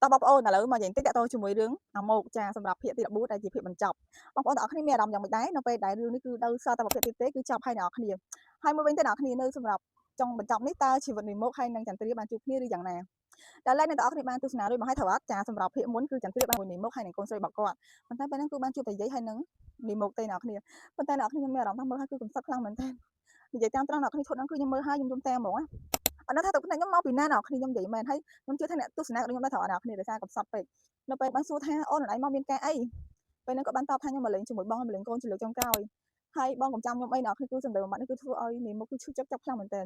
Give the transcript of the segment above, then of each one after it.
តោះបងប្អូនឥឡូវមកនិយាយបន្តិចតទៅជាមួយរឿងអាម៉ោកចាសម្រាប់ភាគទី14ដែលជាភាគបញ្ចប់បងប្អូនទាំងអស់គ្នាមានអារម្មណ៍យ៉ាងម៉េចដែរនៅពេលដែលរឿងនេះគឺនៅសល់តែប្រភេទទៀតទេគឺចប់ហើយអ្នកនរគ្នាហើយមួយវិញទៀតអ្នកនរគ្នានៅសម្រាប់ចុងបញ្ចប់នេះតើជីវិតនីម៉ូកហើយនិងចន្ទ្រាបានជួបគ្នាឬយ៉ាងណាដែលលេខអ្នកទាំងអស់គ្នាបានទស្សនារួចមកហើយត្រូវអត់ចាសម្រាប់ភាគមុនគឺចន្ទ្រាបានមួយនីម៉ូកហើយនិងកូនស្រីរបស់គាត់ប៉ុន្តែពេលហ្នឹងគឺបានជួបតែយាយហើយនិងនីម៉ូកទេអ្នកនរគ្នាប៉ុន្តែអ្នកនរគ្នាមានអារម្មណ៍ថាមើលហើយគឺកំសត់ខ្លាំងមែនទែននិយាយតាមត្រង់អ្នកនរគ្នាឈុតហ្នឹងគឺខ្ញុំមើលហើយខ្ញុំយំតែហ្មងណាអត់ដឹងថាទៅខ្ញុំមកពីណាអ្នកនរគ្នាខ្ញុំនិយាយមែនហើយខ្ញុំជឿថាអ្នកទស្សនារបស់ខ្ញុំដែរត្រូវអ្នកនរគ្នាដោយសារកំសត់ពេកនៅពេលបានសួរថាអូនឯងមកមានការអីពេលហ្នឹងក៏បានតបថាខ្ញុំមកលេងជាមួយបងមកលេងកូនជាលើកចុងក្រោយហើយបងកំចាំខ្ញុំអីអ្នកនរគ្នាគឺសម្ដីមួយម៉ាត់នេះគឺធ្វើឲ្យនីម៉ូកគឺឈឺចាប់ខ្លាំងមែនទែន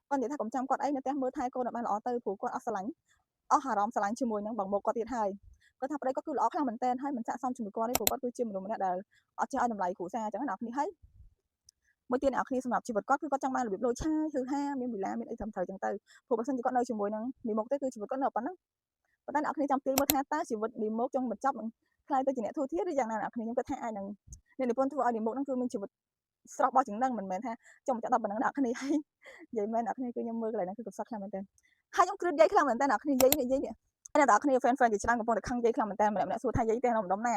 គាត់និយាយថាកំចាំគាត់អីនៅផ្ទះមើលថែកូនឲ្យបានល្អទៅព្រោះគាត់អស់ស្រឡាញ់អស់អារម្មណ៍ស្រឡាញ់ជាមួយនឹងបងមុកគាត់ទៀតហើយគាត់ថាប្តីគាត់គឺល្អខ្លាំងមែនទែនហើយមិនស័ក្តិសមជាមួយគាត់ទេព្រោះគាត់គឺជាមនុស្សម្នាក់ដែលអត់ចេះឲ្យតម្លៃគ្រួសារអញ្ចឹងណាអ្នកគ្នាហើយមួយទៀតអ្នកគ្នាសម្រាប់ជីវិតគាត់គឺគាត់ចង់បានរបៀបលុយឆាយហឺហាមានវិឡាមានអីត្រឹមត្រូវអញ្ចឹងទៅព្រោះបើសិនជាគាត់នៅជាមួយនឹងនីម៉ូកទេគឺជីវិតគាត់នៅប៉ុណ្ណឹងប៉ុន្តែអ្នកគ្នាចាំទាយមើលថាតើជីវិតនីម៉ូកចង់បញ្ចប់នឹងខ្លាយទៅជាអ្នកធូរធារឬយ៉ាងណាអ្នកគ្នាខ្ញុំគិតថាអាចនឹងអ្នកនិពន្ធធ្វើឲ្យនីម៉ូកហ្នឹងគឺមានជីវិតស្រស់បោះជាងនឹងមិនមែនថាចង់បញ្ចប់ដល់ប៉ុណ្ណឹងអ្នកគ្នាហើយនិយាយមែនអ្នកគ្នាគឺខ្ញុំមើលកន្លែងហ្នឹងគឺកំសត់ខ្លាំងមែនទែនហើយខ្ញុំគ្រឿនយាយខ្លាំងមែនទែនអ្នកគ្នាយាយនេះហើយអ្នកគ្នា fan ជាច្រើនកំពុងតែខឹងយាយខ្លាំងមែនទែនម្នាក់សួរថាយាយទេនៅម្ដុំណា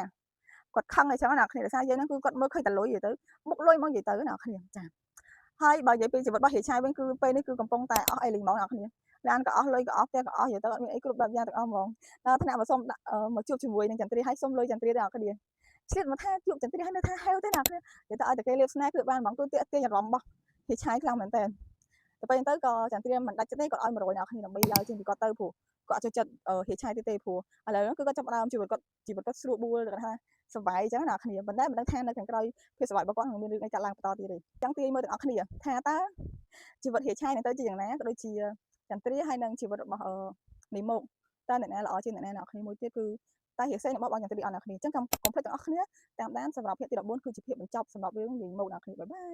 គាត់ខឹងអីចឹងអ្នកគ្នាដោយសារយាយហ្នឹងគឺគាត់មើលឃើញតែលុយទៅមុខលុយមកនិយាយទៅអ្នកគ្នាចាហើយបើនិយាយពីជីវិតរបស់ហេឆាយវិញគឺពេលនេះគឺកំពុងតែអស់អីលីងហ្មងអ្នកគ្នាឡានក៏អស់លុយក៏អស់ផ្ទះក៏អស់និយាយទៅអត់មានអីគ្រប់បែបយ៉ាងទាំងអស់ហ្មងដល់ថ្នាក់មកសុំមកជួបជាមួយនឹងចន្ទ្រាហើយសុំលុយចន្ទ្រាទាំងអស់គ្នាឆ្លៀតមកថាជួបចន្ទ្រាហើយនៅថាហេវទេអ្នកគ្នានិយាយទៅឲ្យតែគេលៀបស្នេហ៍គឺបានហ្មងគឺទាញអារម្មណ៍របស់ហេឆាយខ្លាំងមែនតើទៅពេលហ្នឹងទៅក៏ចន្ទ្រាមិនដាច់ចិត្តទេគាត់ឲ្យ100អ្នកគ្នាដើម្បីឲ្យចេញពីគាត់ទៅព្រោះគាត់អត់ចូលចិត្តហេឆាយទេព្រោះឥឡូវហ្នឹងគឺគាត់ចាប់ផ្ដើមជីវិតគាត់ស្រួលបួលគាត់ថាសុវ័យអញ្ចឹងអ្នកគ្នាប៉ុន្តែមិនដឹងថានៅខាងក្រោយភាពសុវ័យរបស់គាត់នឹងមានរឿងអីកើតឡើងបន្តទៀតទេអញ្ចឹងទាញមើលទាំងអស់គ្នាថាតើជីវិតហេឆាយនឹងទៅជាយ៉ាងណាក៏ដូចជាចន្ទ្រាហើយនឹងជីវិតរបស់នីម៉ូកតើអ្នកណាល្អជាងអ្នកណាអ្នកគ្នាមួយទៀតគឺតែហេសេរបស់បងចន្ទ្រាអស់អ្នកគ្នាអញ្ចឹងកុំភ្លេចទាំងអស់គ្នាតាមដានសម្រាប់ភាគទី14គឺជាភាគបញ្ចប់សម្រាប់រឿងនីម៉ូកអ្នកគ្នាបាយបាយ